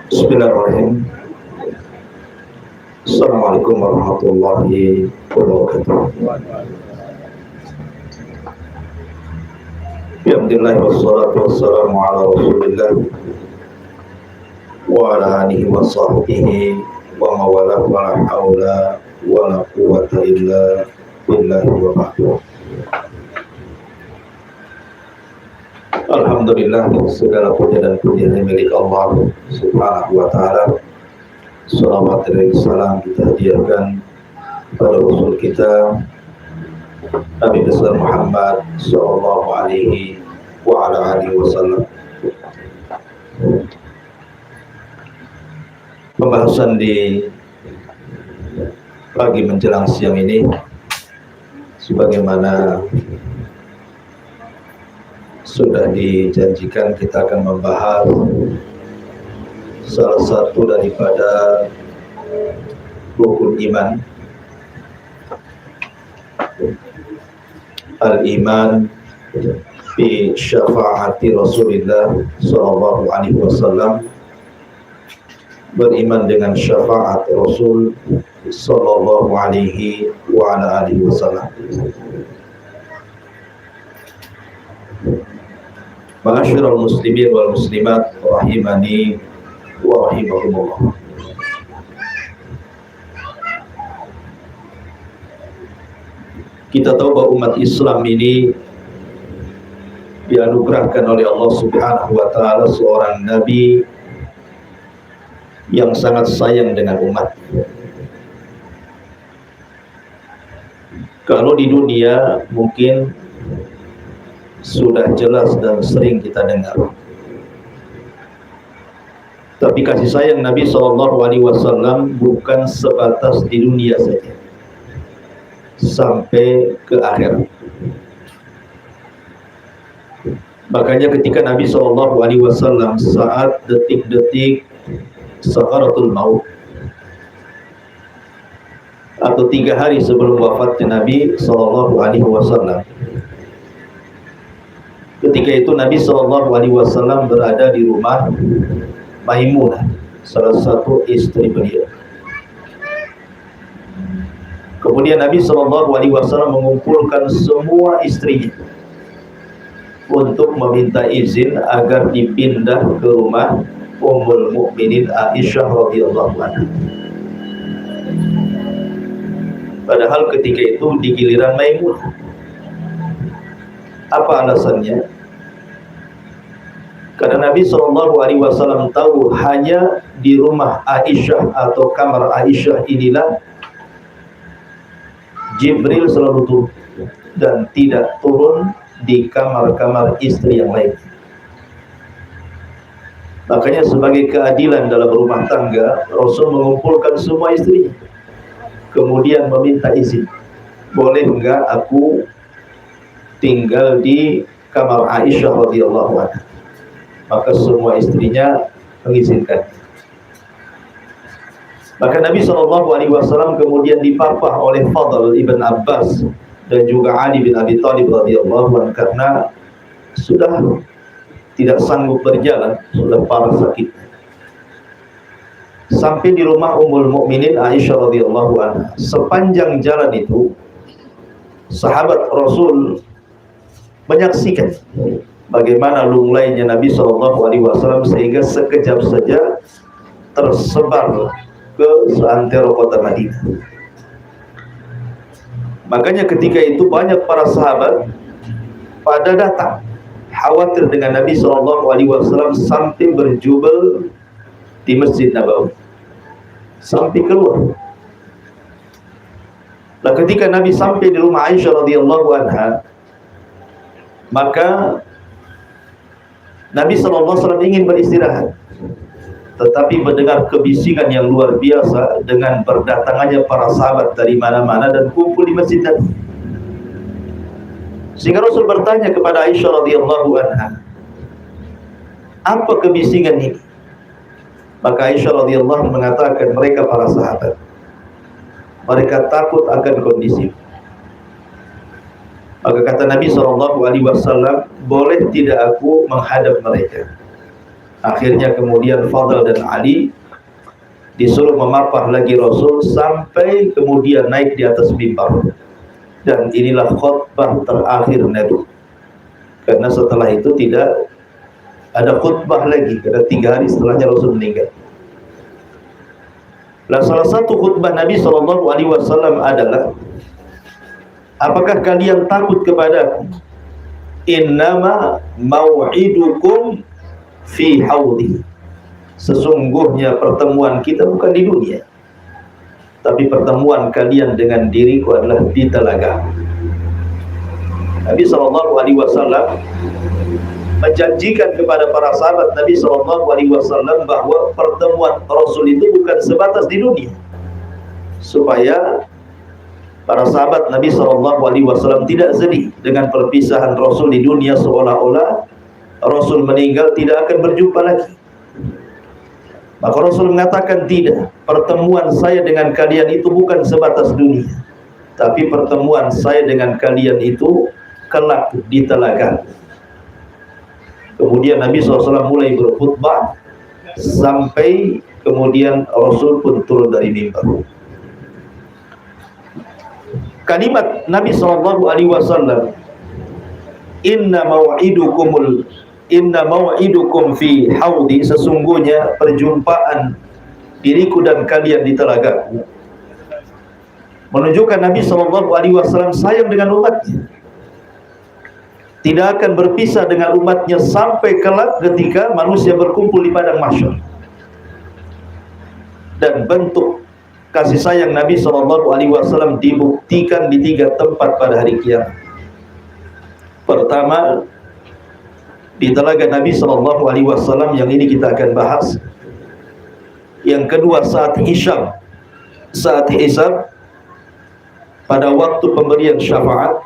Bismillahirrahmanirrahim. Assalamualaikum warahmatullahi wabarakatuh. Alhamdulillah wassalatu wassalamu ala Rasulillah wa ala alihi wa sahbihi wa mawalah wa la haula wa la quwwata illa billahi wa ba'du. Alhamdulillah, segala puja dan puji milik Allah Subhanahu wa taala. Salawat dan salam kita hadiahkan kepada Rasul kita Nabi besar Muhammad sallallahu alaihi wa ala alihi wasallam. Pembahasan di pagi menjelang siang ini, sebagaimana sudah dijanjikan, kita akan membahas salah satu daripada rukun iman, al-iman bi syafaati Rasulullah sallallahu alaihi wasallam, beriman dengan syafaat Rasul sallallahu alaihi wa ala alihi wasallam. Ma'asyiral muslimin wal muslimat rahimani wa rahimakumullah. Kita tahu bahwa umat Islam ini dianugerahkan oleh Allah Subhanahu wa taala seorang nabi yang sangat sayang dengan umat. Kalau di dunia mungkin sudah jelas dan sering kita dengar, tapi kasih sayang Nabi SAW bukan sebatas di dunia saja, sampai ke akhirat. Makanya ketika Nabi SAW saat detik-detik sakaratul maut, atau 3 hari sebelum wafatnya Nabi SAW, ketika itu Nabi SAW berada di rumah Maimunah, salah satu istri beliau. Kemudian Nabi SAW mengumpulkan semua istrinya untuk meminta izin agar dipindah ke rumah Ummul Mukminin Aisyah radhiyallahu anha. Padahal ketika itu di giliran Maimunah. Apa alasannya? Karena Nabi SAW tahu hanya di rumah Aisyah atau kamar Aisyah inilah Jibril selalu turun, dan tidak turun di kamar-kamar istri yang lain. Makanya sebagai keadilan dalam rumah tangga, Rasul mengumpulkan semua istrinya, kemudian meminta izin, boleh enggak aku tinggal di kamar Aisyah radhiyallahu anha? Maka semua istrinya mengizinkan. Maka Nabi SAW kemudian dipapah oleh Fadl ibn Abbas dan juga Ali bin Abi Thalib radhiyallahu anhu karena sudah tidak sanggup berjalan, sudah parah sakit. Sampai di rumah Ummul Mukminin Aisyah radhiyallahu anha. Sepanjang jalan itu sahabat Rasul menyaksikan bagaimana lunglainya Nabi SAW, sehingga sekejap saja tersebar ke seantero kota Madinah. Makanya ketika itu banyak para sahabat pada datang khawatir dengan Nabi SAW, sampai berjubel di Masjid Nabawi, sampai keluar. Nah, ketika Nabi sampai di rumah Aisyah radhiyallahu anha, maka Nabi SAW ingin beristirahat, tetapi mendengar kebisingan yang luar biasa dengan berdatangannya para sahabat dari mana-mana dan kumpul di masjid Nabi. Sehingga Rasul bertanya kepada Aisyah radhiyallahu anha, apa kebisingan ini? Maka Aisyah radhiyallahu mengatakan, mereka para sahabat, mereka takut akan kondisi. Maka kata Nabi SAW, boleh tidak aku menghadap mereka? Akhirnya kemudian Fadl dan Ali disuruh memapah lagi Rasul sampai kemudian naik di atas mimbar. Dan inilah khutbah terakhir Nabi, karena setelah itu tidak ada khutbah lagi, karena 3 hari setelahnya Rasul meninggal. Nah, salah satu khutbah Nabi SAW adalah, apakah kalian takut kepadaku? Innama mau'idukum fi haudi. Sesungguhnya pertemuan kita bukan di dunia, tapi pertemuan kalian dengan diriku adalah di telaga. Nabi SAW menjanjikan kepada para sahabat Nabi SAW bahwa pertemuan Rasul itu bukan sebatas di dunia, supaya para sahabat Nabi SAW tidak sedih dengan perpisahan Rasul di dunia, seolah-olah Rasul meninggal tidak akan berjumpa lagi. Maka Rasul mengatakan, tidak, pertemuan saya dengan kalian itu bukan sebatas dunia, tapi pertemuan saya dengan kalian itu kelak di telaga. Kemudian Nabi SAW mulai berkhutbah sampai kemudian Rasul pun turun dari mimbar. Kalimat Nabi SAW, Inna mau'idukum fi haudi, sesungguhnya perjumpaan diriku dan kalian di telagaku, menunjukkan Nabi SAW sayang dengan umatnya, tidak akan berpisah dengan umatnya sampai kelak ketika manusia berkumpul di padang mahsyar. Dan bentuk kasih sayang Nabi SAW dibuktikan di 3 tempat pada hari kiamat. Pertama, di telaga Nabi SAW, yang ini kita akan bahas. Yang kedua, saat hisab, pada waktu pemberian syafaat.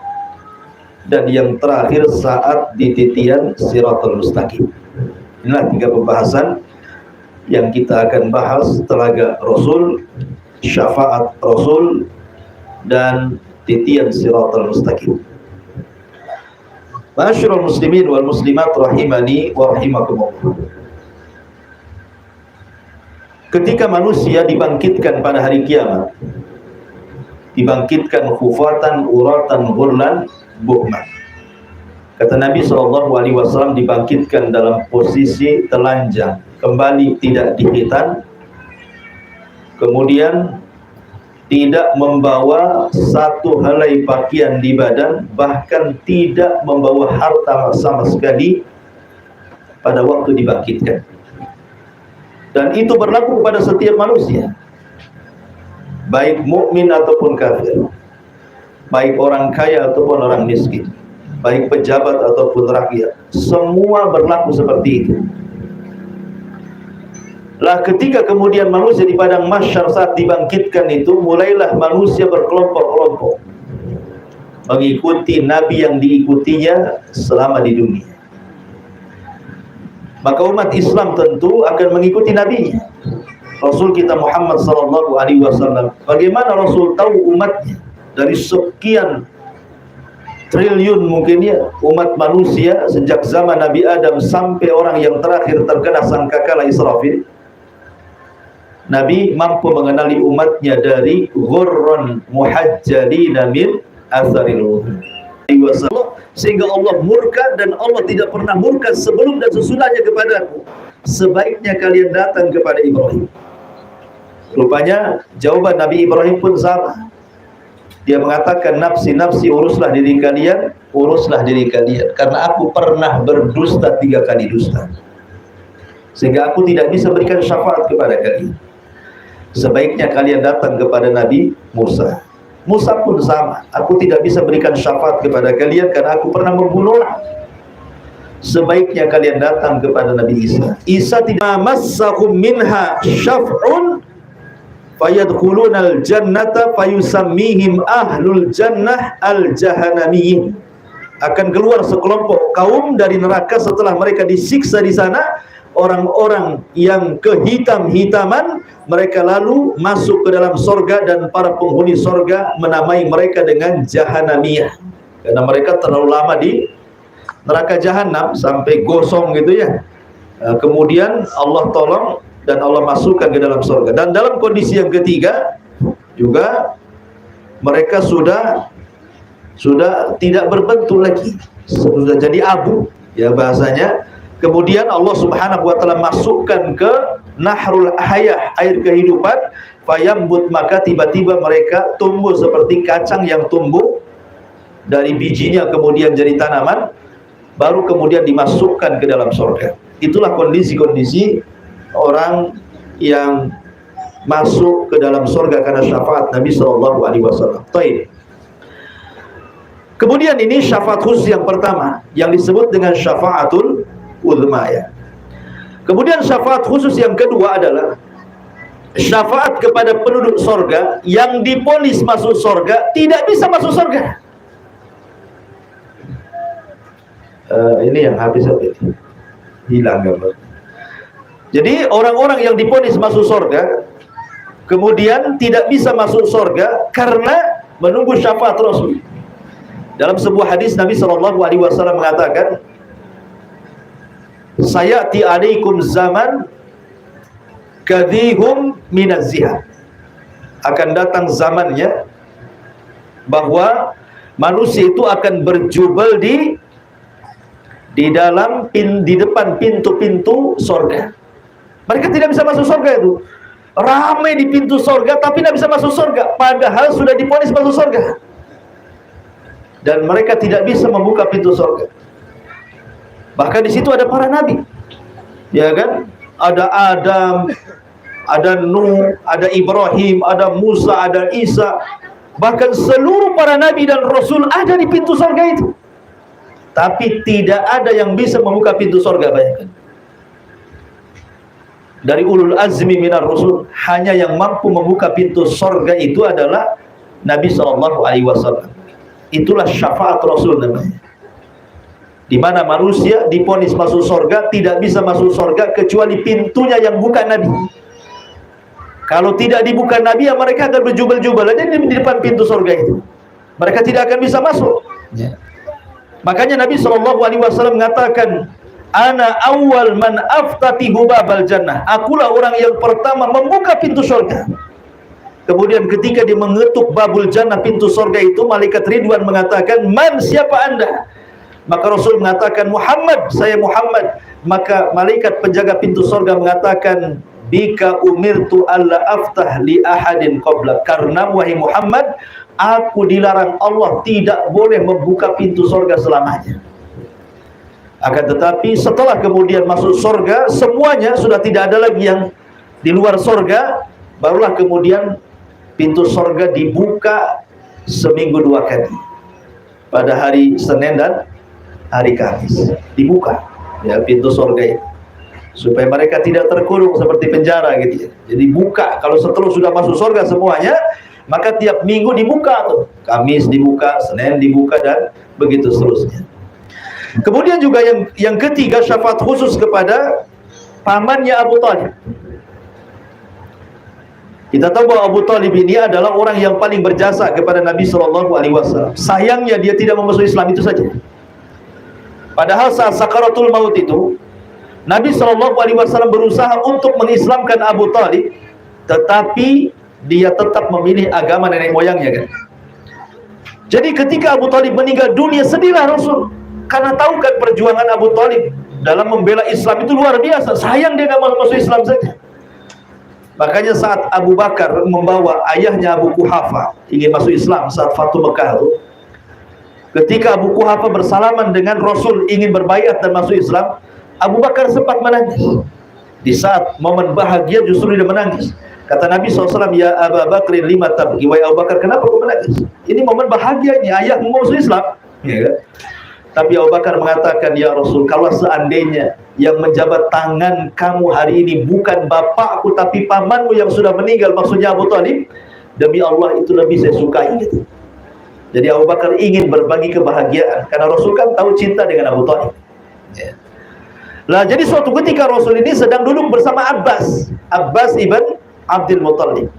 Dan yang terakhir saat di titian Siratal Mustaqim. Inilah 3 pembahasan yang kita akan bahas: telaga Rasul, syafaat Rasul, dan titian Siratal Mustaqim. Ma'asyiral muslimin wal muslimat rahimani wa rahimakumullah. Ketika manusia dibangkitkan pada hari kiamat, dibangkitkan khufatan uratan ghurlan buhman. Kata Nabi SAW, dibangkitkan dalam posisi telanjang, kembali tidak dihitan, kemudian tidak membawa satu helai pakaian di badan, bahkan tidak membawa harta sama sekali pada waktu dibangkitkan. Dan itu berlaku kepada setiap manusia, baik mukmin ataupun kafir, baik orang kaya ataupun orang miskin, baik pejabat ataupun rakyat, semua berlaku seperti itu. Lah ketika kemudian manusia di padang mahsyar saat dibangkitkan itu, mulailah manusia berkelompok-kelompok mengikuti Nabi yang diikutinya selama di dunia. Maka umat Islam tentu akan mengikuti Nabi-Nya, Rasul kita Muhammad SAW. Bagaimana Rasul tahu umatnya? Dari sekian triliun mungkin ya umat manusia, sejak zaman Nabi Adam sampai orang yang terakhir terkena sangkakala Israfil, Nabi mampu mengenali umatnya dari ghurran muhajjalina min atharil wudu, sehingga Allah murka, dan Allah tidak pernah murka sebelum dan sesudahnya kepadaku. Sebaiknya kalian datang kepada Ibrahim. Rupanya jawaban Nabi Ibrahim pun sama. Dia mengatakan, nafsi nafsi, uruslah diri kalian, karena aku pernah berdusta 3 kali dusta, sehingga aku tidak bisa berikan syafaat kepada kalian. Sebaiknya kalian datang kepada Nabi Musa. Musa pun sama, aku tidak bisa berikan syafaat kepada kalian karena aku pernah membunuh. Sebaiknya kalian datang kepada Nabi Isa. Isa tidak massahum minha syaf'un fayadkhulunal jannata fayusammihim ahlul jannah al-jahannamiyyin. Akan keluar sekelompok kaum dari neraka setelah mereka disiksa di sana, orang-orang yang kehitam-hitaman, mereka lalu masuk ke dalam sorga, dan para penghuni sorga menamai mereka dengan Jahannamiyah, karena mereka terlalu lama di neraka Jahannam sampai gosong gitu ya. Kemudian Allah tolong dan Allah masukkan ke dalam surga. Dan dalam kondisi yang ketiga juga mereka sudah tidak berbentuk lagi, sudah jadi abu ya bahasanya. Kemudian Allah Subhanahu wa taala masukkan ke nahrul hayah, air kehidupan, fayambut, maka tiba-tiba mereka tumbuh seperti kacang yang tumbuh dari bijinya kemudian jadi tanaman, baru kemudian dimasukkan ke dalam surga. Itulah kondisi-kondisi orang yang masuk ke dalam surga karena syafaat Nabi sallallahu alaihi wasallam. Baik. Kemudian ini syafaat khusus yang pertama yang disebut dengan syafaatul uzma ya. Kemudian syafaat khusus yang kedua adalah syafaat kepada penduduk surga yang divonis masuk surga tidak bisa masuk surga. Ini yang habis hilang gambar. Jadi orang-orang yang divonis masuk surga kemudian tidak bisa masuk surga karena menunggu syafaat Rasul. Dalam sebuah hadis Nabi SAW mengatakan, sayati alaikum zaman kadhihum minaz zihad. Akan datang zamannya bahwa manusia itu akan berjubel di depan pintu-pintu surga. Mereka tidak bisa masuk surga itu. Ramai di pintu surga tapi tidak bisa masuk surga, padahal sudah divonis masuk surga. Dan mereka tidak bisa membuka pintu surga. Bahkan di situ ada para nabi, ya kan? Ada Adam, ada Nuh, ada Ibrahim, ada Musa, ada Isa. Bahkan seluruh para nabi dan rasul ada di pintu surga itu. Tapi tidak ada yang bisa membuka pintu surga, bayangkan. Dari ulul azmi minar rasul, hanya yang mampu membuka pintu surga itu adalah Nabi SAW. Itulah syafaat Rasul namanya. Di mana manusia divonis masuk surga tidak bisa masuk surga kecuali pintunya yang bukan Nabi. Kalau tidak dibuka Nabi, ya mereka akan berjubel-jubel aja di depan pintu surga itu. Mereka tidak akan bisa masuk. Ya. Makanya Nabi SAW mengatakan, ana awal man aftatihu babal jannah. Akulah orang yang pertama membuka pintu surga. Kemudian ketika dia mengetuk babul jannah, pintu surga itu, malaikat Ridwan mengatakan, man, siapa anda? Maka Rasul mengatakan, Muhammad, saya Muhammad. Maka malaikat penjaga pintu surga mengatakan, bika umirtu alla aftah li ahadin qabla. Karena wahai Muhammad, aku dilarang Allah tidak boleh membuka pintu surga selamanya. Akan tetapi setelah kemudian masuk surga, semuanya sudah tidak ada lagi yang di luar surga. Barulah kemudian pintu surga dibuka seminggu 2 kali, pada hari Senin dan hari Kamis dibuka ya pintu surga itu, supaya mereka tidak terkurung seperti penjara gitu ya. Jadi buka, kalau setelah sudah masuk surga semuanya, maka tiap minggu dibuka tuh, Kamis dibuka, Senin dibuka, dan begitu seterusnya. Kemudian juga yang ketiga, syafaat khusus kepada pamannya Abu Thalib. Kita tahu bahwa Abu Thalib ini adalah orang yang paling berjasa kepada Nabi SAW. Sayangnya dia tidak memasuk Islam itu saja. Padahal saat sakaratul maut itu, Nabi SAW berusaha untuk mengislamkan Abu Thalib, tetapi dia tetap memilih agama nenek moyangnya kan. Jadi ketika Abu Thalib meninggal dunia, sedihlah Rasul, karena tahu kan perjuangan Abu Thalib dalam membela Islam itu luar biasa. Sayang dia tidak masuk Islam saja. Makanya saat Abu Bakar membawa ayahnya Abu Quhafa ingin masuk Islam saat Fatu Mekah itu, ketika Abu Quhafa bersalaman dengan Rasul ingin berbaiat dan masuk Islam, Abu Bakar sempat menangis. Di saat momen bahagia justru dia menangis. Kata Nabi SAW, ya Abu Bakr lima tabki, wahai Abu Bakar, kenapa kau menangis? Ini momen bahagianya ayah mau masuk Islam, ya kan? Tapi Abu Bakar mengatakan, ya Rasul, kalau seandainya yang menjabat tangan kamu hari ini bukan bapakku tapi pamanmu yang sudah meninggal, maksudnya Abu Thalib, demi Allah itu lebih saya sukai gitu. Jadi Abu Bakar ingin berbagi kebahagiaan karena Rasul kan tahu cinta dengan Abu Thalib ya. Lah jadi suatu ketika Rasul ini sedang duduk bersama Abbas ibn Abdul Muttalib,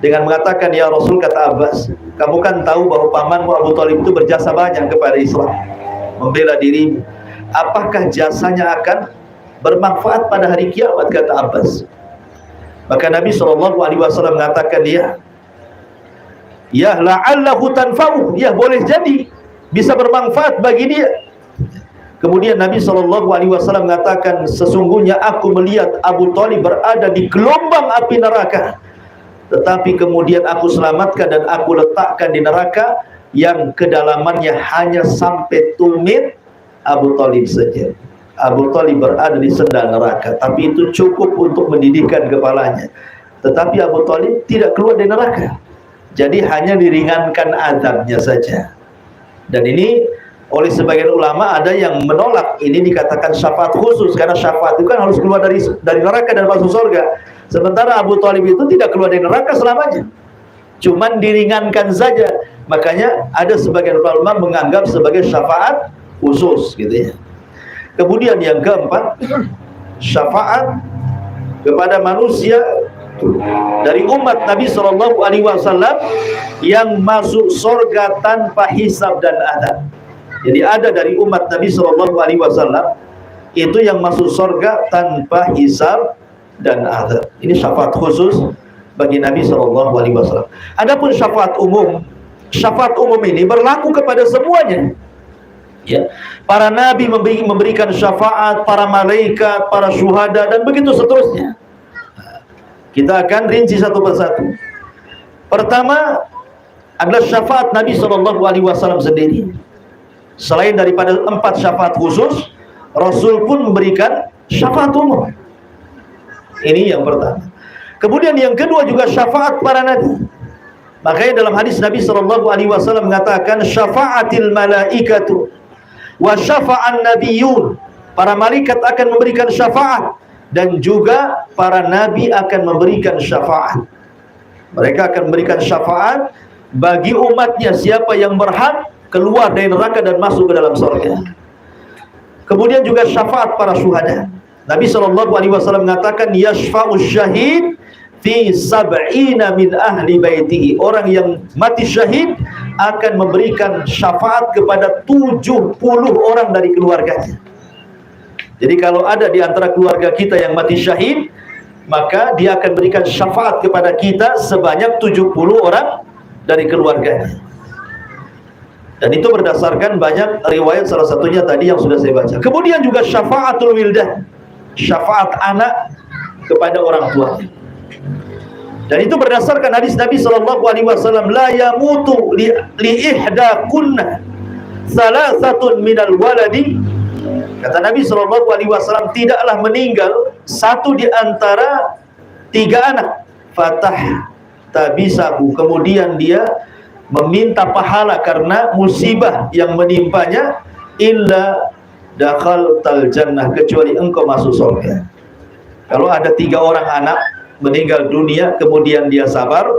dengan mengatakan, ya Rasul, kata Abbas, kamu kan tahu bahwa pamanmu Abu Thalib itu berjasa banyak kepada Islam, membela dirimu. Apakah jasanya akan bermanfaat pada hari kiamat, kata Abbas. Maka Nabi SAW mengatakan dia, ya la'allahu tanfa'u, ya boleh jadi bisa bermanfaat bagi dia. Kemudian Nabi SAW mengatakan, sesungguhnya aku melihat Abu Thalib berada di gelombang api neraka, tetapi kemudian aku selamatkan dan aku letakkan di neraka yang kedalamannya hanya sampai tumit Abu Thalib saja. Abu Thalib berada di sendal neraka, tapi itu cukup untuk mendidihkan kepalanya. Tetapi Abu Thalib tidak keluar dari neraka, jadi hanya diringankan azabnya saja. Dan ini oleh sebagian ulama ada yang menolak ini dikatakan syafaat khusus, karena syafaat itu kan harus keluar dari neraka dan masuk surga. Sementara Abu Thalib itu tidak keluar dari neraka selamanya, cuman diringankan saja. Makanya ada sebagian ulama menganggap sebagai syafaat khusus gitu ya. Kemudian yang keempat, syafaat kepada manusia dari umat Nabi SAW yang masuk surga tanpa hisab dan adab. Jadi ada dari umat Nabi SAW itu yang masuk surga tanpa hisab dan adab. Ini syafaat khusus bagi Nabi SAW. Adapun syafaat umum ini berlaku kepada semuanya. Ya, para nabi memberikan syafaat, para malaikat, para syuhada, dan begitu seterusnya. Kita akan rinci satu persatu. Pertama adalah syafaat Nabi SAW sendiri. Selain daripada 4 syafaat khusus, Rasul pun memberikan syafaat umum. Ini yang pertama. Kemudian yang kedua juga syafaat para nabi. Makanya dalam hadis Nabi SAW mengatakan, syafaatil malaikatu wa syafa'an nabiyyun. Para malaikat akan memberikan syafaat, dan juga para nabi akan memberikan syafaat. Mereka akan memberikan syafaat bagi umatnya, siapa yang berhak keluar dari neraka dan masuk ke dalam surga. Kemudian juga syafaat para syuhada. Nabi SAW mengatakan, yashfa'u syahid fi sab'ina min ahli baitihi. Orang yang mati syahid akan memberikan syafaat kepada 70 orang dari keluarganya. Jadi kalau ada di antara keluarga kita yang mati syahid, maka dia akan berikan syafaat kepada kita sebanyak 70 orang dari keluarganya. Dan itu berdasarkan banyak riwayat, salah satunya tadi yang sudah saya baca. Kemudian juga syafaatul wildan, syafaat anak kepada orang tuanya. Dan itu berdasarkan hadis Nabi SAW, la yamutu li ihda kunna salasatun minal waladi. Kata Nabi SAW, tidaklah meninggal satu di antara 3 anak. Fatah tabisahu, kemudian dia meminta pahala karena musibah yang menimpanya, illa dakhaltal jannah, kecuali engkau masuk surga. Kalau ada 3 orang anak meninggal dunia, kemudian dia sabar,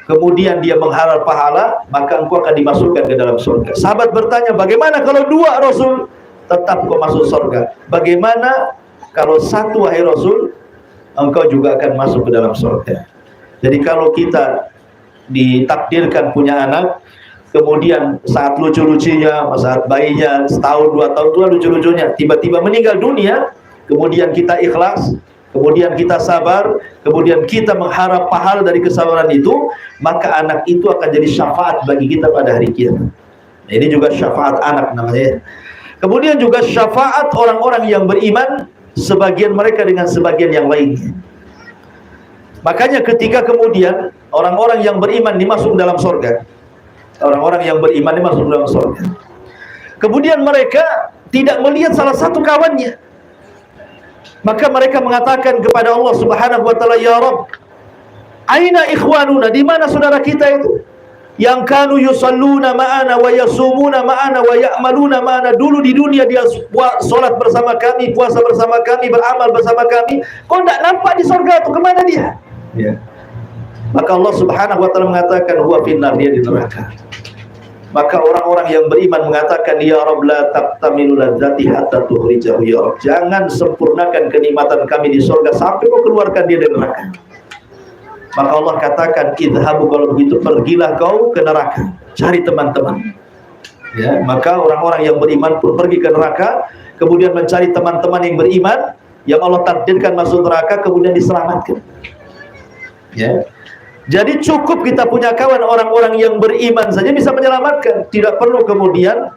kemudian dia mengharap pahala, maka engkau akan dimasukkan ke dalam surga. Sahabat bertanya, bagaimana kalau 2 Rasul? Tetap kau masuk surga. Bagaimana kalau 1 wahai Rasul? Engkau juga akan masuk ke dalam surga. Jadi kalau kita ditakdirkan punya anak, kemudian saat lucu-lucunya, saat bayinya setahun 2 tahun tua lucu-lucunya, tiba-tiba meninggal dunia, kemudian kita ikhlas, kemudian kita sabar, kemudian kita mengharap pahala dari kesabaran itu, maka anak itu akan jadi syafaat bagi kita pada hari kiamat. Nah, ini juga syafaat anak namanya. Kemudian juga syafaat orang-orang yang beriman, sebagian mereka dengan sebagian yang lainnya. Makanya ketika kemudian orang-orang yang beriman dimasuk dalam surga, orang-orang yang beriman dimasuk dalam surga, kemudian mereka tidak melihat salah satu kawannya, maka mereka mengatakan kepada Allah Subhanahu wa ta'ala, ya Rabb, aina ikhwanuna, di mana saudara kita itu yang kanu yusalluna ma'ana wa yasumuna ma'ana wa ya'maluna ma'ana, dulu di dunia dia salat bersama kami, puasa bersama kami, beramal bersama kami, kok tidak nampak di surga itu, kemana dia? Ya. Maka Allah Subhanahu wa ta'ala mengatakan, huwa finnar, dia di neraka. Maka orang-orang yang beriman mengatakan, ya Rabb, la taqtamilu ladzati hatta tukhrijahu, ya Rabb, jangan sempurnakan kenikmatan kami di surga sampai kau keluarkan dia dari neraka. Maka Allah katakan, idhabu, kalau begitu pergilah kau ke neraka, cari teman-teman. Ya, maka orang-orang yang beriman pun pergi ke neraka, kemudian mencari teman-teman yang beriman, yang Allah takdirkan masuk neraka kemudian diselamatkan. Ya. Jadi cukup kita punya kawan orang-orang yang beriman saja bisa menyelamatkan. Tidak perlu kemudian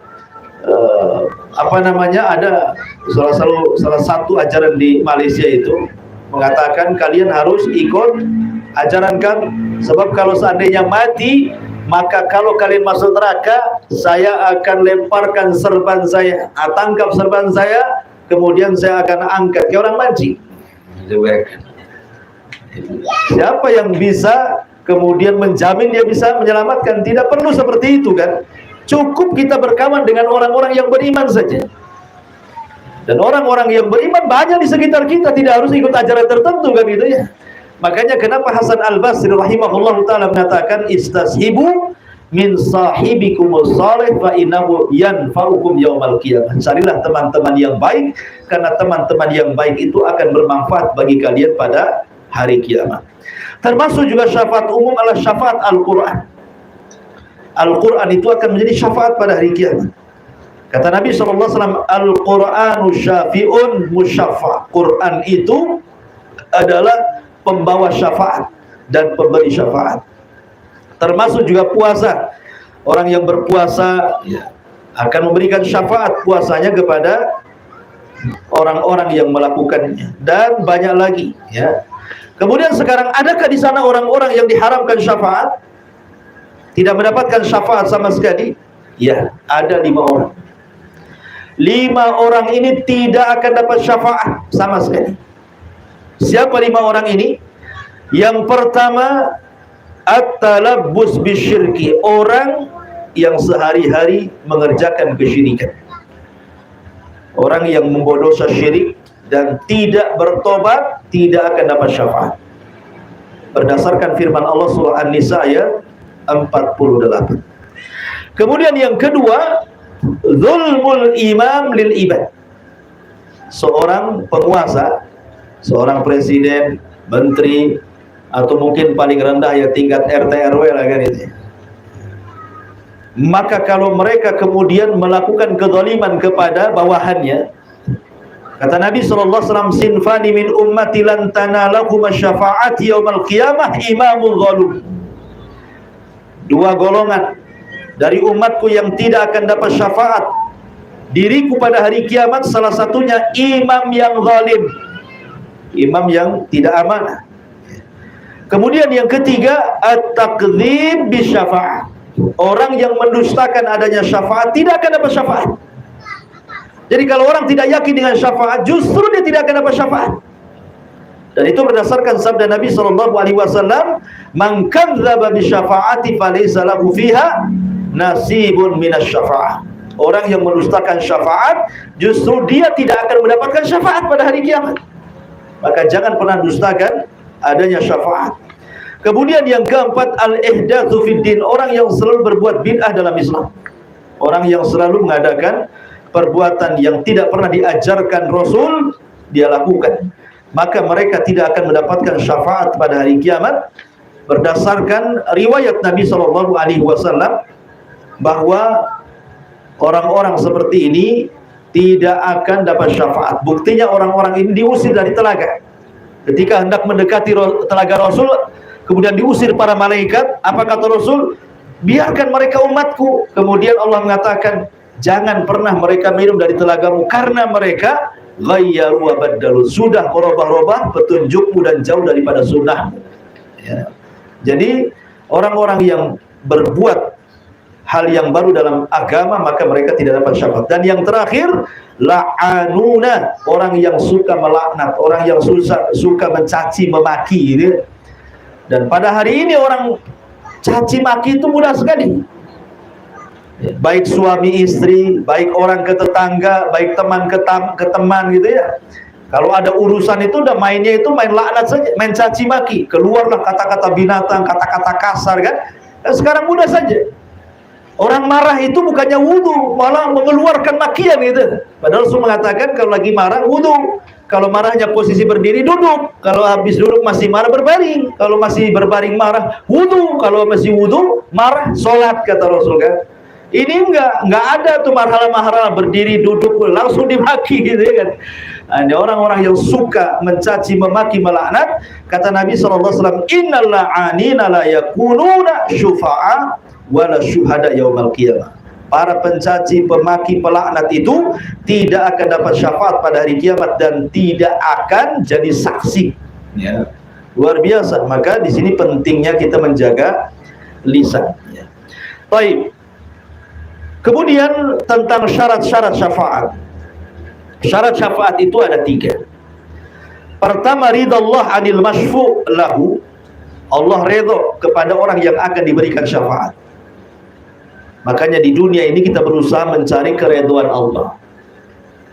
ada salah satu ajaran di Malaysia itu mengatakan kalian harus ikut ajaran kami, sebab kalau seandainya mati, maka kalau kalian masuk neraka, saya akan lemparkan serban saya, tangkap serban saya, kemudian saya akan angkat ke orang mancing. Siapa yang bisa kemudian menjamin dia bisa menyelamatkan? Tidak perlu seperti itu kan. Cukup kita berkawan dengan orang-orang yang beriman saja. Dan orang-orang yang beriman banyak di sekitar kita, tidak harus ikut ajaran tertentu kan gitu ya. Makanya kenapa Hasan Al-Basri rahimahullah ta'ala mengatakan istashibu min sahibikumus salih fa innahu yanfa'ukum yaumal qiyamah. Carilah teman-teman yang baik, karena teman-teman yang baik itu akan bermanfaat bagi kalian pada hari kiamat. Termasuk juga syafaat umum adalah syafaat Al-Quran. Al-Quran itu akan menjadi syafaat pada hari kiamat. Kata Nabi SAW, Al-Quranu syafi'un musyaffa'. Quran itu adalah pembawa syafaat dan pemberi syafaat. Termasuk juga puasa. Orang yang berpuasa akan memberikan syafaat puasanya kepada orang-orang yang melakukannya. Dan banyak lagi ya. Kemudian sekarang adakah di sana orang-orang yang diharamkan syafaat? Tidak mendapatkan syafaat sama sekali? Ya, ada 5 orang. 5 orang ini tidak akan dapat syafaat sama sekali. Siapa 5 orang ini? Yang pertama, at-talabbus bisyirki, orang yang sehari-hari mengerjakan kesyirikan. Orang yang membuat dosa syirik dan tidak bertobat tidak akan dapat syafaat. Berdasarkan firman Allah surah An-Nisa ayat 48. Kemudian yang kedua, zulmul imam lil ibad. Seorang penguasa, seorang presiden, menteri, atau mungkin paling rendah ya tingkat RT RW lah kan itu. Maka kalau mereka kemudian melakukan kezaliman kepada bawahannya, kata Nabi SAW, sinfani min ummati lan tanalahum syafa'ati yaumal qiyamah imamul zalim. 2 golongan dari umatku yang tidak akan dapat syafaat diriku pada hari kiamat, salah satunya imam yang zalim, imam yang tidak amanah. Kemudian yang ketiga, at-takdzib bisyafa'ah, orang yang mendustakan adanya syafaat tidak akan dapat syafaat. Jadi kalau orang tidak yakin dengan syafaat, justru dia tidak akan dapat syafaat. Dan itu berdasarkan sabda Nabi SAW, man kadzdzaba bisyafa'ati falaysa lahu fiha nasibun minas syafa'ah. Orang yang mendustakan syafaat, justru dia tidak akan mendapatkan syafaat pada hari kiamat. Maka jangan pernah dustakan adanya syafaat. Kemudian yang keempat, al-ihdatsu fid din, orang yang selalu berbuat bid'ah dalam Islam. Orang yang selalu mengadakan perbuatan yang tidak pernah diajarkan Rasul, dia lakukan. Maka mereka tidak akan mendapatkan syafaat pada hari kiamat. Berdasarkan riwayat Nabi SAW bahwa orang-orang seperti ini tidak akan dapat syafaat. Buktinya orang-orang ini diusir dari telaga. Ketika hendak mendekati telaga Rasul, kemudian diusir para malaikat. Apa kata Rasul? Biarkan mereka umatku. Kemudian Allah mengatakan, jangan pernah mereka minum dari telagamu, karena mereka ghayyaru wa baddalu, sudah merubah-rubah petunjukmu dan jauh daripada sunnah. Ya. Jadi orang-orang yang berbuat hal yang baru dalam agama, maka mereka tidak dapat syafaat. Dan yang terakhir, la'anuna, orang yang suka melaknat, orang yang suka mencaci memaki gitu. Dan pada hari ini orang caci maki itu mudah sekali. Baik suami istri, baik orang ke tetangga, baik teman ke teman gitu ya. Kalau ada urusan itu udah mainnya itu main laknat saja, main caci maki, keluarlah kata-kata binatang, kata-kata kasar kan. Dan sekarang mudah saja. Orang marah itu bukannya wudu, malah mengeluarkan makian gitu. Padahal Rasul mengatakan kalau lagi marah wudu, kalau marahnya posisi berdiri duduk, kalau habis duduk masih marah berbaring, kalau masih berbaring marah wudu, kalau masih wudu marah sholat, kata Rasul kan. Ini enggak ada tuh marhala-marhala berdiri duduk langsung dimaki gitu ya kan. Ada orang-orang yang suka mencaci, memaki, melaknat. Kata Nabi SAW, innal la'anina la yakununa syufa'a wala syuhada yaumal qiyamah. Para pencaci, pemaki, pelaknat itu tidak akan dapat syafaat pada hari kiamat dan tidak akan jadi saksi. Ya. Luar biasa. Maka di sini pentingnya kita menjaga lisan. Ya. Baik. Kemudian tentang syarat-syarat syafaat. Syarat syafaat itu ada 3. Pertama, ridallah anil masyfu' lahu. Allah redha kepada orang yang akan diberikan syafaat. Makanya di dunia ini kita berusaha mencari keridhaan Allah.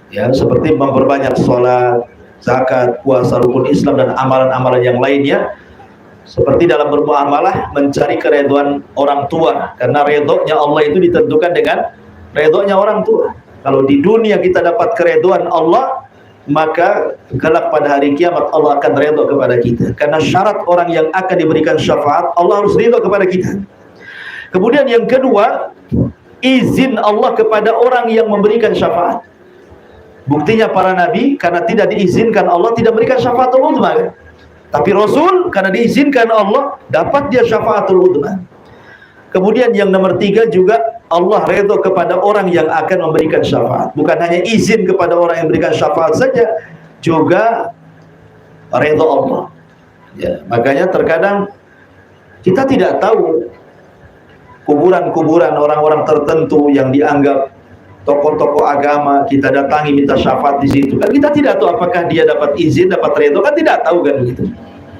Ya, seperti memperbanyak sholat, zakat, puasa, rukun Islam dan amalan-amalan yang lainnya. Seperti dalam bermuamalah mencari keridhaan orang tua, karena redhonya Allah itu ditentukan dengan redhonya orang tua. Kalau di dunia kita dapat keridhaan Allah, maka kelak pada hari kiamat Allah akan redha kepada kita. Karena syarat orang yang akan diberikan syafaat, Allah harus ridha kepada kita. Kemudian yang kedua, izin Allah kepada orang yang memberikan syafaat. Buktinya para nabi, karena tidak diizinkan Allah tidak memberikan syafaatul uzma. Tapi Rasul, karena diizinkan Allah, dapat dia syafaatul uzma. Kemudian yang nomor 3 juga, Allah redha kepada orang yang akan memberikan syafaat. Bukan hanya izin kepada orang yang memberikan syafaat saja, juga redha Allah. Ya, makanya terkadang kita tidak tahu kuburan-kuburan orang-orang tertentu yang dianggap tokoh-tokoh agama, kita datangi minta syafaat di situ. Kan kita tidak tahu apakah dia dapat izin, dapat redha, kan tidak tahu kan begitu.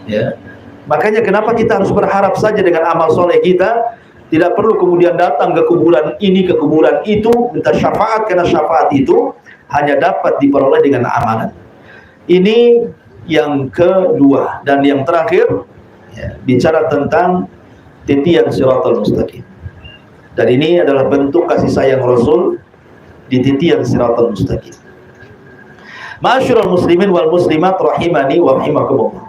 Ya. Makanya kenapa kita harus berharap saja dengan amal soleh kita, tidak perlu kemudian datang ke kuburan ini, ke kuburan itu, minta syafaat, karena syafaat itu hanya dapat diperoleh dengan amalan. Ini yang kedua. Dan yang terakhir, ya, bicara tentang titian siratal mustaqim. Dan ini adalah bentuk kasih sayang Rasul di titian siratal mustaqim. Ma'asyiral muslimin wal muslimat rahimani wa rahimakumullah.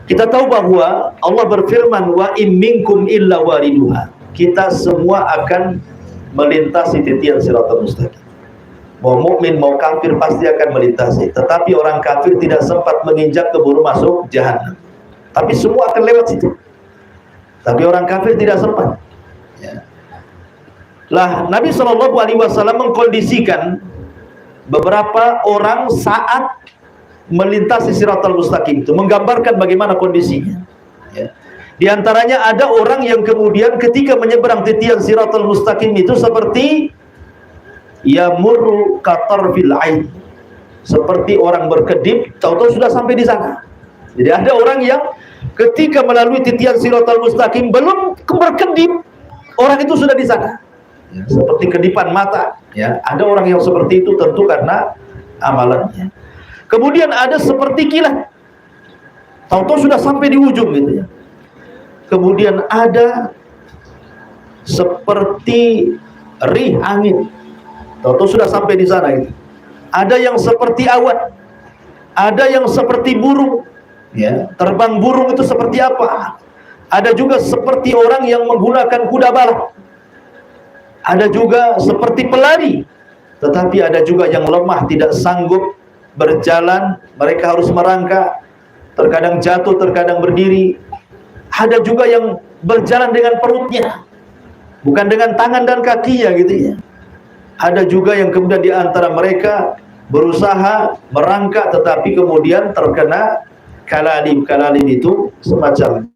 Kita tahu bahwa Allah berfirman, wa in minkum illa wariduha. Kita semua akan melintasi titian siratal mustaqim. Mau mukmin mau kafir pasti akan melintasi. Tetapi orang kafir tidak sempat menginjak keburu masuk jahanam. Tapi semua akan lewat situ. Tapi orang kafir tidak sempat. Ya. Lah Nabi SAW mengkondisikan beberapa orang saat melintasi siratal mustaqim itu, menggambarkan bagaimana kondisinya. Ya. Di antaranya ada orang yang kemudian ketika menyeberang titian siratal mustaqim itu seperti yamurru katarfil ain, seperti orang berkedip, tahu-tahu sudah sampai di sana. Jadi ada orang yang ketika melalui titian siratal mustaqim belum berkedip, orang itu sudah di sana. Ya, seperti kedipan mata. Ya, ada orang yang seperti itu tentu karena amalannya. Kemudian ada seperti kilat, tahu-tahu sudah sampai di ujung gitu ya. Kemudian ada seperti rih angin, tahu-tahu sudah sampai di sana gitu. Ada yang seperti awan, ada yang seperti burung. Ya, terbang burung itu seperti apa? Ada juga seperti orang yang menggunakan kuda balap. Ada juga seperti pelari. Tetapi ada juga yang lemah, tidak sanggup berjalan, mereka harus merangkak, terkadang jatuh, terkadang berdiri. Ada juga yang berjalan dengan perutnya, bukan dengan tangan dan kakinya gitu ya. Ada juga yang kemudian di antara mereka berusaha merangkak tetapi kemudian terkena kalalim. Kalalim itu semacam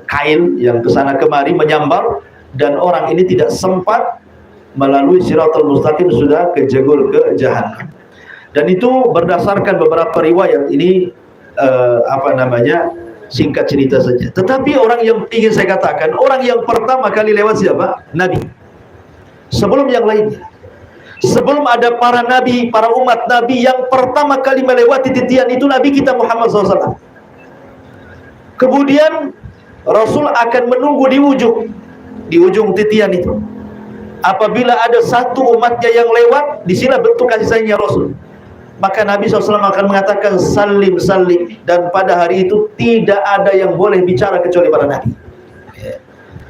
kain yang kesana kemari menyambar, dan orang ini tidak sempat melalui siratal mustaqim, sudah kejegur ke jahanam. Dan itu berdasarkan beberapa riwayat. Ini singkat cerita saja. Tetapi orang yang ingin saya katakan, orang yang pertama kali lewat siapa? Nabi. Sebelum yang lainnya, sebelum ada para nabi, para umat nabi, yang pertama kali melewati titian itu Nabi kita Muhammad SAW. Kemudian Rasul akan menunggu di ujung titian itu. Apabila ada satu umatnya yang lewat, disinilah bentuk kasih sayangnya Rasul. Maka Nabi SAW akan mengatakan salim salim, dan pada hari itu tidak ada yang boleh bicara kecuali para nabi.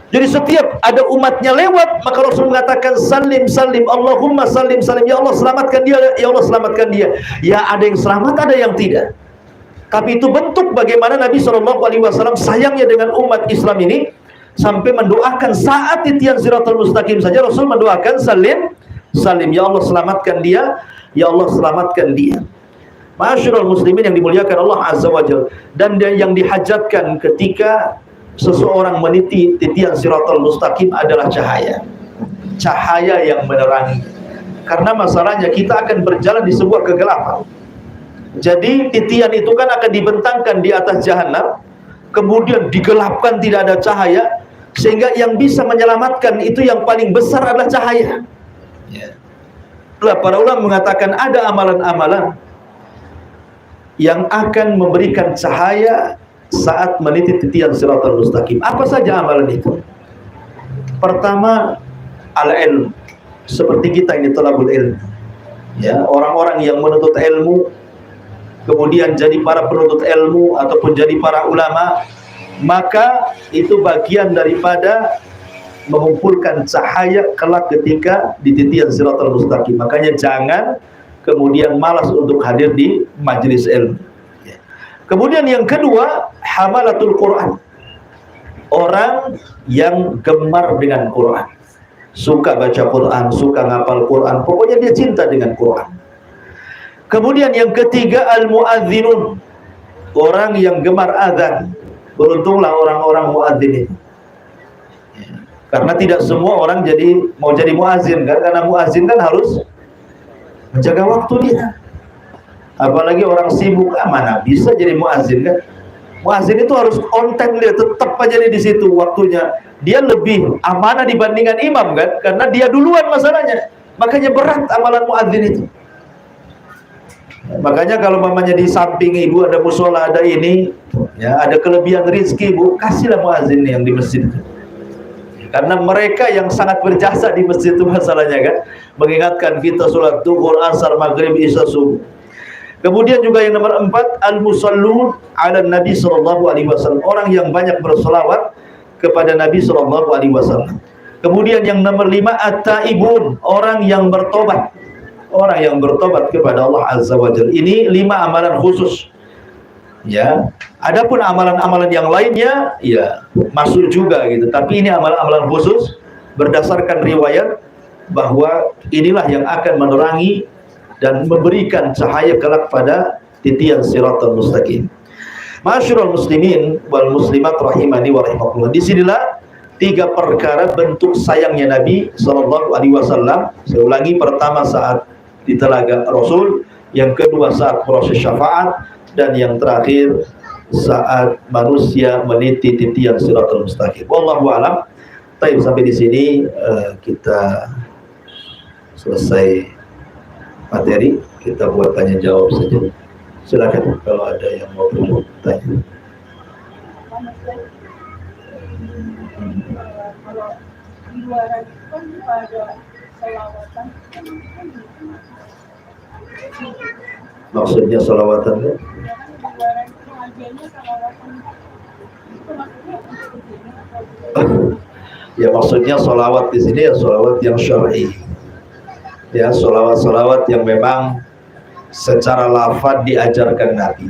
Jadi setiap ada umatnya lewat, maka Rasul mengatakan salim salim, Allahumma salim salim, ya Allah selamatkan dia, ya Allah selamatkan dia. Ya ada yang selamat, ada yang tidak. Tapi itu bentuk bagaimana Nabi SAW sayangnya dengan umat Islam ini, sampai mendoakan saat titian Siratal Mustaqim saja Rasul mendoakan salim salim, ya Allah selamatkan dia, ya Allah selamatkan dia. Ma'asyiral muslimin yang dimuliakan Allah Azza wa Jalla, dan yang dihajatkan ketika seseorang meniti titian Siratal Mustaqim adalah cahaya. Cahaya yang menerangi. Karena masalahnya kita akan berjalan di sebuah kegelapan. Jadi titian itu kan akan dibentangkan di atas jahanam, kemudian digelapkan, tidak ada cahaya, sehingga yang bisa menyelamatkan itu yang paling besar adalah cahaya. Para ulama mengatakan ada amalan-amalan yang akan memberikan cahaya saat meniti titian Siratal Mustaqim. Apa saja amalan itu? Pertama, al-ilm. Seperti kita ini thalabul ilm. Ya, orang-orang yang menuntut ilmu, kemudian jadi para penuntut ilmu ataupun jadi para ulama, maka itu bagian daripada mengumpulkan cahaya kelak ketika di titian Siratal Mustaqim. Makanya jangan kemudian malas untuk hadir di majelis ilmu. Kemudian yang kedua, hamalatul Quran. Orang yang gemar dengan Quran, suka baca Quran, suka ngapal Quran, pokoknya dia cinta dengan Quran. Kemudian yang ketiga, al-muadzinun. Orang yang gemar azan. Beruntunglah orang-orang muadzin ini. Karena tidak semua orang mau jadi muadzin kan, karena muadzin kan harus menjaga waktu dia. Apalagi orang sibuk, mana bisa jadi muazin kan? Muazin itu harus on time, dia tetap aja di situ waktunya. Dia lebih amanah dibandingkan imam kan? Karena dia duluan masalahnya. Makanya berat amalan muazin itu. Makanya kalau mamanya di samping ibu ada musola, ada ini, ya ada kelebihan rizki, bu, kasihlah muazin yang di masjid. Karena mereka yang sangat berjasa di masjid itu masalahnya kan, mengingatkan kita sholat zuhur, asar, maghrib, isya, subuh. Kemudian juga yang nomor 4, al-musallun ala Nabi SAW. Orang yang banyak berselawat kepada Nabi SAW. Kemudian yang nomor 5, at-taibun. Orang yang bertobat. Orang yang bertobat kepada Allah Azza wa Jalla. Ini 5 amalan khusus. Ya, adapun amalan-amalan yang lainnya, ya masuk juga gitu. Tapi ini amalan-amalan khusus berdasarkan riwayat bahwa inilah yang akan menerangi dan memberikan cahaya kelak pada titian Siratal Mustaqim. Ma'asyiral muslimin wal muslimat rahimani wa rahimakumullah. Disinilah 3 perkara bentuk sayangnya Nabi SAW. Saya ulangi, pertama saat di telaga Rasul, yang kedua saat proses syafaat, dan yang terakhir saat manusia meniti titian Siratal Mustaqim. Wallahu a'lam. Baik, sampai di sini kita selesai materi, kita buat tanya jawab saja. Silakan kalau ada yang mau bertanya. Kalau di luar itu kan ada selawatan. Maksudnya selawatan ya? Ya maksudnya selawat di sini ya selawat yang syar'i. Ya, solawat-solawat yang memang secara lafaz diajarkan Nabi.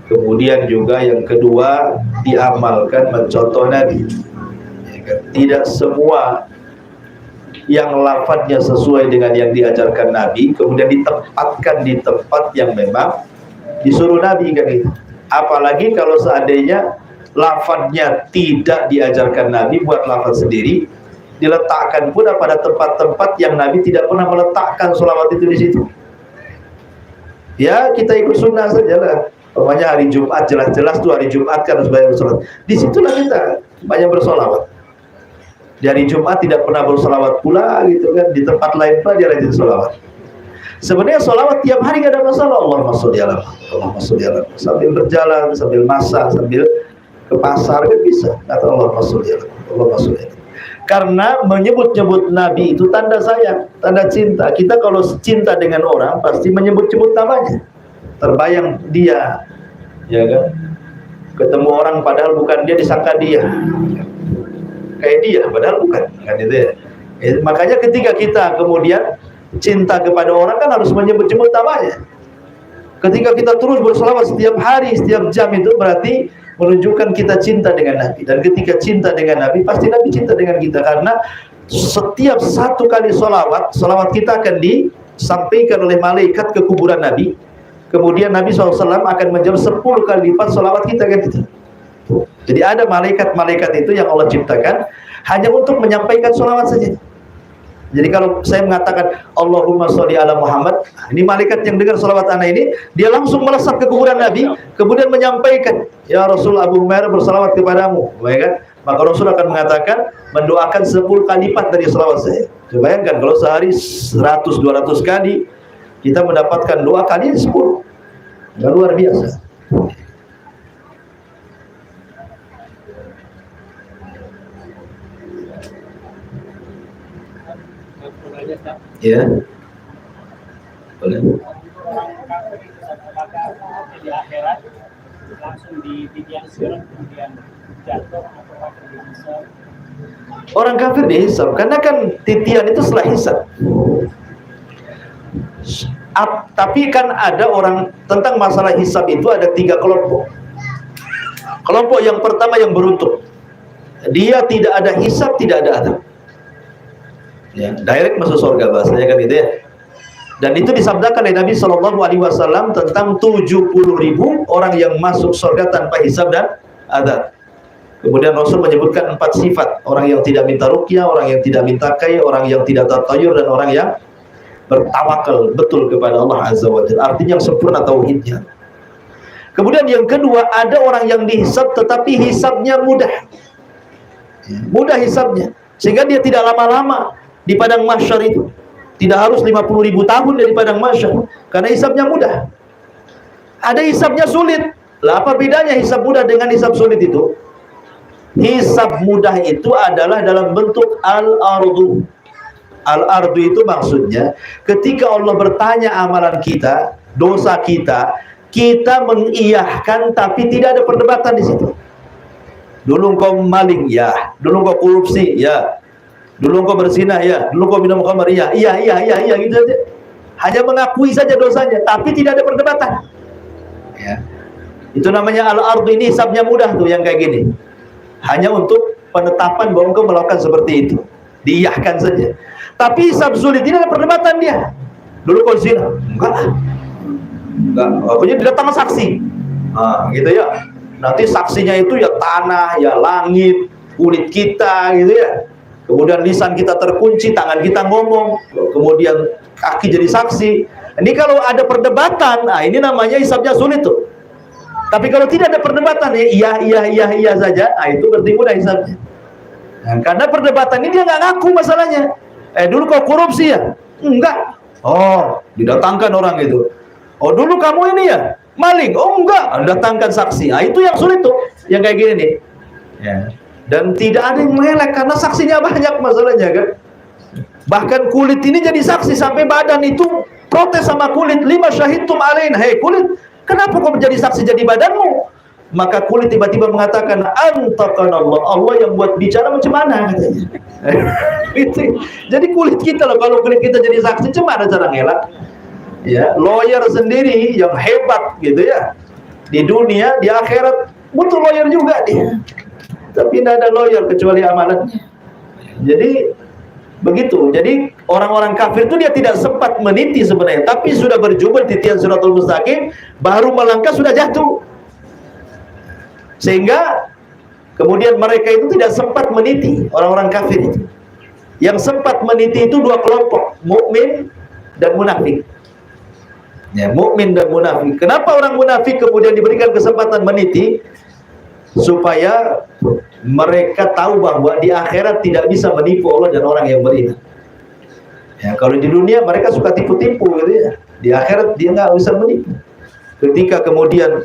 Kemudian juga yang kedua, diamalkan mencontoh Nabi. Tidak semua yang lafaznya sesuai dengan yang diajarkan Nabi kemudian ditempatkan di tempat yang memang disuruh Nabi kan itu. Apalagi kalau seandainya lafaznya tidak diajarkan Nabi, buat lafaz sendiri, diletakkan pula pada tempat-tempat yang Nabi tidak pernah meletakkan sholawat itu di situ. Ya, kita ikut sunnah saja lah. Pokoknya hari Jumat, jelas-jelas tuh hari Jumat kan harus banyak bersolawat. Disitulah kita banyak bersolawat. Di hari Jumat tidak pernah bersolawat pula gitu kan. Di tempat lain pula dia rajin solawat. Sebenarnya solawat tiap hari gak ada masalah. Allahumma sholli ala Allahumma sholli ala. Sambil berjalan, sambil masak, sambil ke pasar kan bisa. Kata Allahumma sholli ala Allahumma sholli ala. Karena menyebut-nyebut Nabi itu tanda sayang, tanda cinta. Kita kalau cinta dengan orang pasti menyebut-nyebut namanya. Terbayang dia, ya kan? Ketemu orang padahal bukan dia, disangka dia. kayak dia, padahal bukan, kan itu ya. Makanya ketika kita kemudian cinta kepada orang kan harus menyebut-nyebut namanya. Ketika kita terus berselawat setiap hari, setiap jam, itu berarti menunjukkan kita cinta dengan Nabi. Dan ketika cinta dengan Nabi, pasti Nabi cinta dengan kita. Karena setiap satu kali selawat kita akan disampaikan oleh malaikat ke kuburan Nabi. Kemudian Nabi SAW akan menjawab 10 kali lipat selawat kita kan itu. Jadi ada malaikat-malaikat itu yang Allah ciptakan hanya untuk menyampaikan selawat saja. Jadi kalau saya mengatakan Allahumma sholli ala Muhammad, ini malaikat yang dengar salawat anak ini, dia langsung melesat ke kuburan Nabi, kemudian menyampaikan, ya Rasul, Abu Hurairah bersalawat kepadamu, kan? Maka Rasul akan mengatakan, mendoakan 10 kali lipat dari salawat saya. Coba bayangkan kalau sehari 100-200 kali, kita mendapatkan doa kali 10. Nggak luar biasa. Ya, boleh. Di akhirat langsung di tiang sirat kemudian jatuh atau dihisab. Orang kafir dihisab karena kan titian itu setelah hisab. Tapi kan ada orang tentang masalah hisab itu ada 3 kelompok. Kelompok yang pertama yang beruntung, dia tidak ada hisab, tidak ada adab. Ya, direct masuk surga bahasanya kan itu ya. Dan itu disabdakan oleh Nabi SAW tentang 70.000 orang yang masuk surga tanpa hisab dan adab. Kemudian Rasul menyebutkan 4 sifat: orang yang tidak minta ruqyah, orang yang tidak minta kai, orang yang tidak tatayur, dan orang yang bertawakal betul kepada Allah Azza wa Jalla. Artinya yang sempurna tauhidnya. Kemudian yang kedua, ada orang yang dihisab tetapi hisabnya mudah. Mudah hisabnya, sehingga dia tidak lama-lama di padang mahsyar itu. Tidak harus 50.000 tahun dari padang mahsyar, karena hisabnya mudah. Ada hisabnya sulit. Lah apa bedanya hisab mudah dengan hisab sulit itu? Hisab mudah itu adalah dalam bentuk al-ardu. Al-ardu itu maksudnya ketika Allah bertanya amalan kita, dosa kita, kita mengiyahkan tapi tidak ada perdebatan di situ. Dulu engkau maling, ya. Dulu engkau korupsi, ya. Dulu engkau berzina, ya. Dulu engkau minum khamar, ya. Iya gitu saja. Hanya mengakui saja dosanya, tapi tidak ada perdebatan. Ya. Itu namanya al-ardu. Ini hisabnya mudah tuh yang kayak gini. Hanya untuk penetapan bahwa engkau melakukan seperti itu. Diiyahkan saja. Tapi hisab sulit ini ada perdebatan dia. Dulu kau zina, enggak. Pokoknya didatangkan saksi. Nah, gitu ya. Nanti saksinya itu ya tanah, ya langit, kulit kita, gitu ya. Kemudian lisan kita terkunci, tangan kita ngomong, kemudian kaki jadi saksi. Ini kalau ada perdebatan, nah ini namanya hisabnya sulit tuh. Tapi kalau tidak ada perdebatan, ya iya saja, nah itu berarti mudah hisabnya. Nah, karena perdebatan ini dia nggak ngaku masalahnya. Dulu kau korupsi ya? Enggak. Oh, didatangkan orang itu. Oh, dulu kamu ini ya? Maling? Oh, enggak. Datangkan saksi. Nah, itu yang sulit tuh. Yang kayak gini nih. Ya. Dan tidak ada yang melek karena saksinya banyak masalahnya kan. Bahkan kulit ini jadi saksi sampai badan itu protes sama kulit. 5 syahidtum alaina. Hei kulit, kenapa kau menjadi saksi jadi badanmu? Maka kulit tiba-tiba mengatakan, antaqanallah, Allah yang buat bicara macam mana katanya. Jadi kulit kita loh, kalau kulit kita jadi saksi, cuma ada cara ngelak. Ya, lawyer sendiri yang hebat gitu ya. Di dunia, di akhirat butuh lawyer juga dia. Tapi tidak ada lawyer kecuali amalannya. Jadi begitu. Jadi orang-orang kafir itu dia tidak sempat meniti sebenarnya, tapi sudah berjubel titian Siratul Mustaqim, baru melangkah sudah jatuh. Sehingga kemudian mereka itu tidak sempat meniti, orang-orang kafir itu. Yang sempat meniti itu 2 kelompok, mukmin dan munafik. Ya, mukmin dan munafik. Kenapa orang munafik kemudian diberikan kesempatan meniti? Supaya mereka tahu bahwa di akhirat tidak bisa menipu Allah dan orang yang beriman. Ya, kalau di dunia mereka suka tipu-tipu gitu ya. Di akhirat dia nggak bisa menipu. Ketika kemudian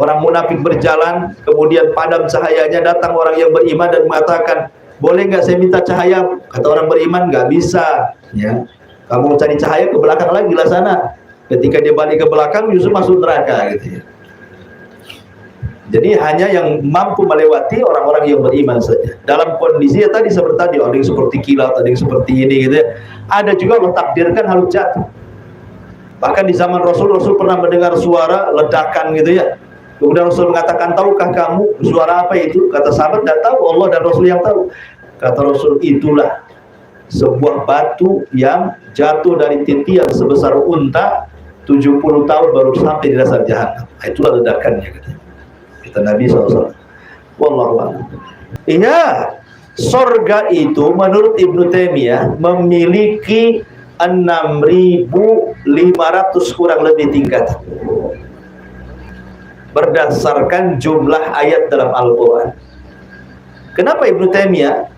orang munafik berjalan, kemudian padam cahayanya, datang orang yang beriman dan mengatakan, boleh nggak saya minta cahaya? Kata orang beriman, nggak bisa. Ya, kamu cari cahaya ke belakang lagi lah sana. Ketika dia balik ke belakang, justru masuk neraka gitu ya. Jadi hanya yang mampu melewati orang-orang yang beriman saja. Dalam kondisi ya tadi seperti tadi, ada yang seperti kilat, ada yang seperti ini gitu ya. Ada juga Allah takdirkan harus jatuh. Bahkan di zaman Rasul pernah mendengar suara ledakan gitu ya. Kemudian Rasul mengatakan, tahukah kamu suara apa itu? Kata sahabat, tidak tahu, Allah dan Rasul yang tahu. Kata Rasul, itulah sebuah batu yang jatuh dari titian sebesar unta 70 tahun baru sampai di dasar jahanam. Itulah ledakannya kata Nabi SAW. Wallahu a'lam. Iya, sorga itu menurut Ibnu Taimiyah memiliki 6.500 kurang lebih tingkatan berdasarkan jumlah ayat dalam Al-Quran. Kenapa Ibnu Taimiyah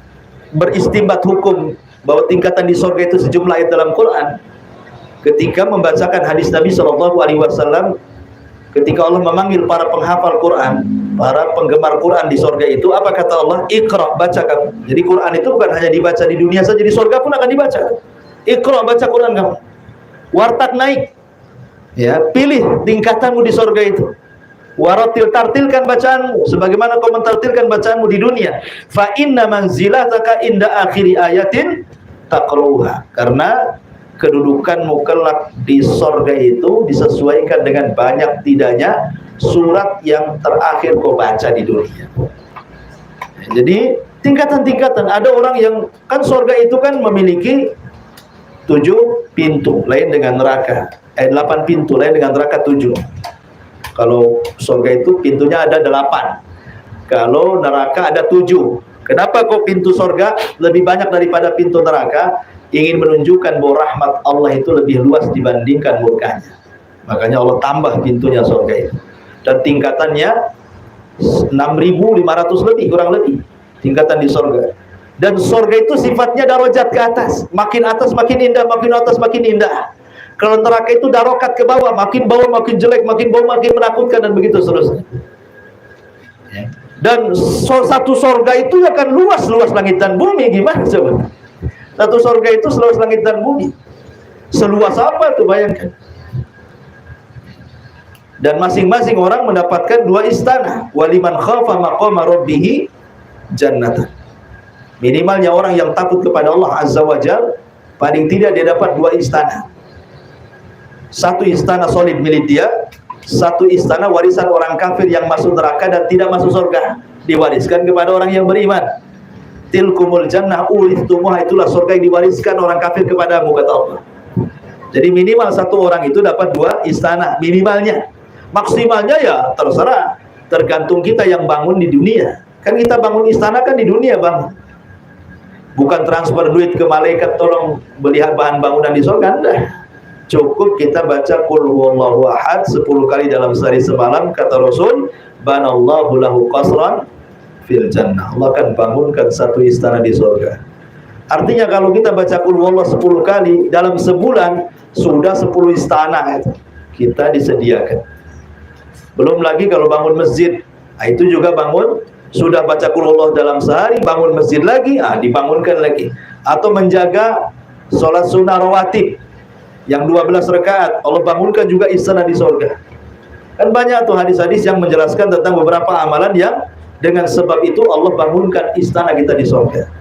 beristimbat hukum bahwa tingkatan di sorga itu sejumlah ayat dalam Quran? Ketika membacakan hadis Nabi SAW, ketika Allah memanggil para penghafal Quran, para penggemar Quran di sorga itu, apa kata Allah? Iqra, baca kamu. Jadi Quran itu bukan hanya dibaca di dunia saja, di sorga pun akan dibaca. Iqra, baca Quran kamu. Wartak naik. Ya, pilih tingkatanmu di sorga itu. Waratil, tartilkan bacaanmu sebagaimana kau mentartilkan bacaanmu di dunia. Fa inna manzilataka inda akhiri ayatin taqra'uha. Karena kedudukanmu kelak di sorga itu disesuaikan dengan banyak tidaknya surat yang terakhir kau baca di dunia. Jadi tingkatan-tingkatan. Ada orang yang kan sorga itu kan memiliki 7 pintu, lain dengan neraka. 8 pintu, lain dengan neraka 7. Kalau sorga itu pintunya ada 8. Kalau neraka ada 7. Kenapa kok pintu sorga lebih banyak daripada pintu neraka? Ingin menunjukkan bahwa rahmat Allah itu lebih luas dibandingkan murkanya. Makanya Allah tambah pintunya surga itu. Dan tingkatannya 6.500 lebih, kurang lebih tingkatan di surga. Dan surga itu sifatnya darajat ke atas. Makin atas makin indah, makin atas makin indah. Kalau neraka itu darokat ke bawah bawah makin jelek, makin bawah makin menakutkan, dan begitu seterusnya. Dan satu surga itu akan luas-luas langit dan bumi. Gimana coba? Satu surga itu seluas langit dan bumi. Seluas apa tuh, bayangkan. Dan masing-masing orang mendapatkan 2 istana. Waliman khafa maqama rabbih jannatan. Minimalnya orang yang takut kepada Allah Azza wa Jalla, paling tidak dia dapat 2 istana. 1 istana solid milik dia, 1 istana warisan orang kafir yang masuk neraka dan tidak masuk surga, diwariskan kepada orang yang beriman. Tilkumul jannah urithumuha, itulah surga yang diwariskan orang kafir kepadamu, kata Allah. Jadi minimal 1 orang itu dapat 2 istana minimalnya. Maksimalnya ya terserah, tergantung kita yang bangun di dunia. Kan kita bangun istana kan di dunia bangun. Bukan transfer duit ke malaikat tolong beli bahan bangunan di surga, enggak. Cukup kita baca qul huwallahu ahad 10 kali dalam sehari semalam, kata Rasul, banallahu lahu qasran fil jannah. Allah akan bangunkan 1 istana di surga. Artinya kalau kita baca qul huwallahu 10 kali dalam sebulan, sudah 10 istana itu kita disediakan. Belum lagi kalau bangun masjid, itu juga bangun. Sudah baca qul huwallahu dalam sehari, bangun masjid lagi, dibangunkan lagi. Atau menjaga sholat sunnah rawatib yang 12 rakaat, Allah bangunkan juga istana di surga. Kan banyak tuh hadis-hadis yang menjelaskan tentang beberapa amalan yang dengan sebab itu Allah bangunkan istana kita di surga.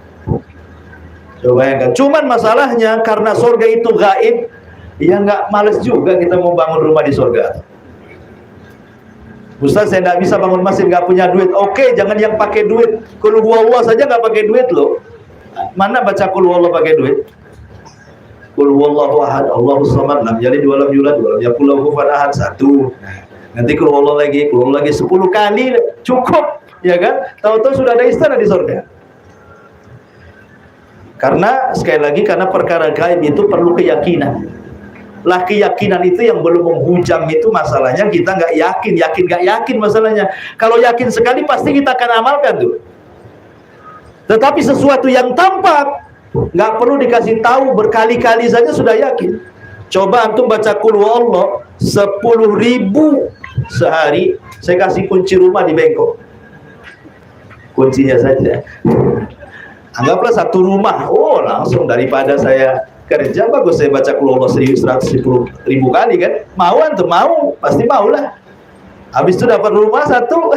Coba bayangkan. Cuman masalahnya karena surga itu gaib, ya nggak males juga kita mau bangun rumah di surga. Ustaz, saya nggak bisa bangun masjid, nggak punya duit. Oke, jangan yang pakai duit. Qul huwallahu saja nggak pakai duit loh. Mana baca qul huwallahu pakai duit? Qul huwallahu ahad, Allahus samad, lam yalid wa lam yulad wa lam yakul lahu kufuwan ahad. 1. Nanti qul huwallahu lagi 10 kali cukup, ya kan? Tahu-tahu sudah ada istana di surga. Karena sekali lagi, karena perkara gaib itu perlu keyakinan. Lah keyakinan itu yang belum menghujam itu masalahnya, kita nggak yakin masalahnya. Kalau yakin sekali pasti kita akan amalkan tuh. Tetapi sesuatu yang tampak nggak perlu dikasih tahu, berkali-kali saja sudah yakin. Coba antum baca qul huwallahu 10.000 sehari, saya kasih kunci rumah di Bengkok. Kuncinya saja. Anggaplah 1 rumah, langsung daripada saya kerja, bagus saya baca qul huwallahu 110.000 kali kan. Mau antum? Mau, pasti mau lah. Habis itu dapat rumah satu,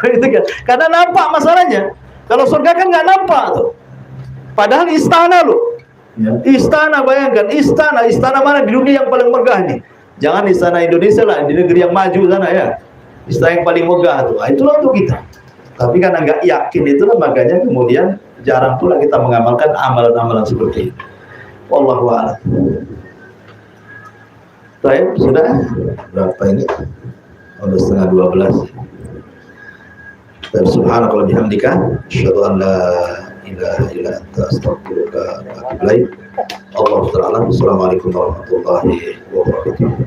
gitu kan. Karena nampak masalahnya. Kalau surga kan nggak nampak tuh. Padahal istana loh. Ya. Istana, bayangkan, istana mana di dunia yang paling megah nih? Jangan istana Indonesia lah, di negeri yang maju sana ya. Istana yang paling megah tuh. Nah, itulah untuk kita. Tapi karena nggak yakin itulah makanya kemudian jarang pula kita mengamalkan amalan-amalan seperti itu. Wallahu a'lam. Baik, sudah berapa ini? Udah setengah 12. Subhanallah bihamdika, asyhadu an la ilaha illa anta, astaghfiruka wa atubu ilaik. Allahu ta'ala. Assalamualaikum warahmatullahi wabarakatuh.